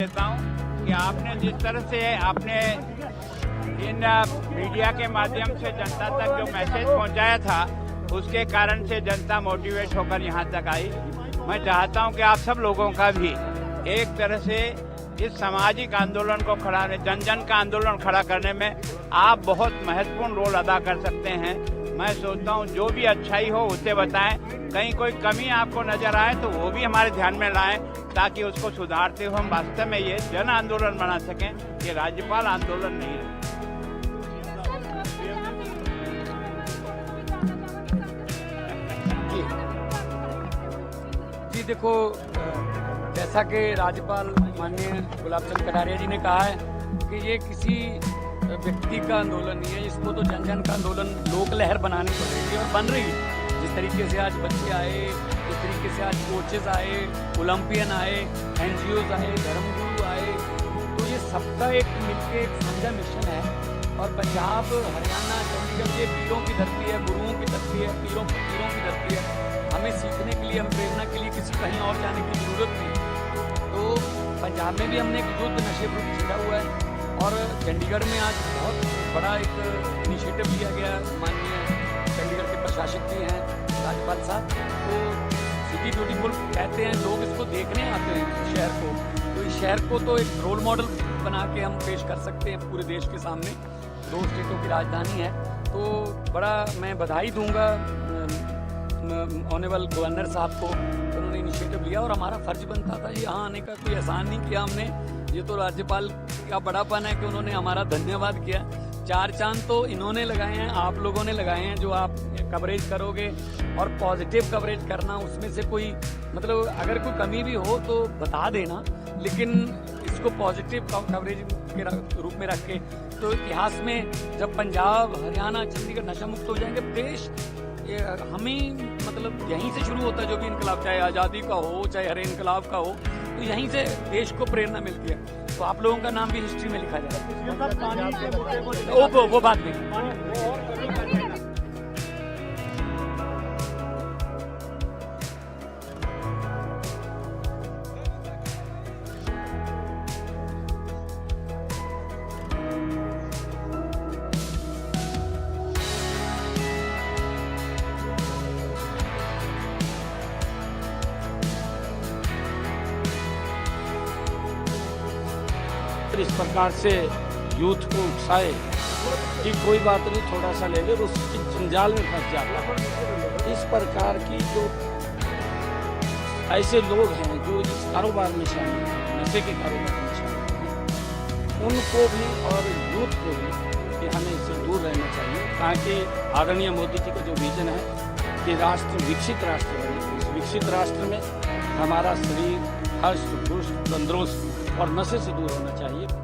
देता हूँ कि आपने जिस तरह से आपने इन मीडिया के माध्यम से जनता तक जो मैसेज पहुंचाया था, उसके कारण से जनता मोटिवेट होकर यहाँ तक आई। मैं चाहता हूँ कि आप सब लोगों का भी एक तरह से इस सामाजिक आंदोलन को जन जन का आंदोलन खड़ा करने में आप बहुत महत्वपूर्ण रोल अदा कर सकते हैं। मैं सोचता हूँ जो भी अच्छाई हो उसे बताएं, कहीं कोई कमी आपको नजर आए तो वो भी हमारे ध्यान में लाएं, ताकि उसको सुधारते हुए हम वास्तव में ये जन आंदोलन बना सकें, ये राज्यपाल आंदोलन नहीं है। जी देखो, जैसा कि राज्यपाल माननीय गुलाब चंद कटारिया जी ने कहा है कि ये किसी व्यक्ति का आंदोलन नहीं है, इसको तो जन जन का आंदोलन लोक लहर बनानी पड़ेगी और बन रही है। जिस तरीके से आज बच्चे आए, जिस तरीके से आज कोचेज आए, ओलंपियन आए, NGOs आए, धर्मगुरु आए, तो ये सबका एक मिलकर एक साझा मिशन है। और पंजाब, हरियाणा, चंडीगढ़ ये वीरों की धरती है, गुरुओं की धरती है, पीरों की धरती है। हमें सीखने के लिए, हम प्रेरणा के लिए किसी कहीं और जाने की जरूरत नहीं। तो पंजाब में भी हमने एक युद्ध नशे विरुद्ध छेड़ा हुआ है और चंडीगढ़ में आज बहुत बड़ा एक इनिशिएटिव लिया गया। माननीय चंडीगढ़ के प्रशासक भी हैं राज्यपाल साहब, तो सिटी ब्यूटीफुल कहते हैं लोग, इसको देखने आते हैं शहर को। तो इस शहर को तो एक रोल मॉडल बना के हम पेश कर सकते हैं पूरे देश के सामने। 2 स्टेटों की राजधानी है, तो बड़ा मैं बधाई दूंगा ऑनरेबल गवर्नर साहब को, उन्होंने इनिशिएटिव लिया और हमारा फर्ज बनता था यहाँ आने का। कोई एहसान नहीं किया हमने, ये तो राज्यपाल का बड़ापन है कि उन्होंने हमारा धन्यवाद किया। 4 चांद तो इन्होंने लगाए हैं, आप लोगों ने लगाए हैं, जो आप कवरेज करोगे और पॉजिटिव कवरेज करना। उसमें से कोई मतलब अगर कोई कमी भी हो तो बता देना, लेकिन इसको पॉजिटिव कवरेज के रूप में रख के। तो इतिहास में जब पंजाब, हरियाणा, चंडीगढ़ नशा मुक्त हो जाएंगे, देश हमें मतलब यहीं से शुरू होता है। जो भी इनकलाब, चाहे आज़ादी का हो, चाहे हरे इनकलाब का हो, तो यहीं से देश को प्रेरणा मिलती है। तो आप लोगों का नाम भी हिस्ट्री में लिखा जाए। वो बात नहीं। इस प्रकार से यूथ को उकसाए कि कोई बात नहीं, थोड़ा सा ले ले, उसकी जंजाल में फंस जाता है। इस प्रकार की जो ऐसे लोग हैं जो इस कारोबार में शामिल हैं, नशे के कारोबार में शामिल हैं, उनको भी और यूथ को भी कि हमें इससे दूर रहना चाहिए, ताकि आदरणीय मोदी जी का जो विजन है कि राष्ट्र विकसित राष्ट्र बने। इस विकसित राष्ट्र में हमारा शरीर हष्ट पुष्ट तंदुरुस्त और नशे से दूर होना चाहिए।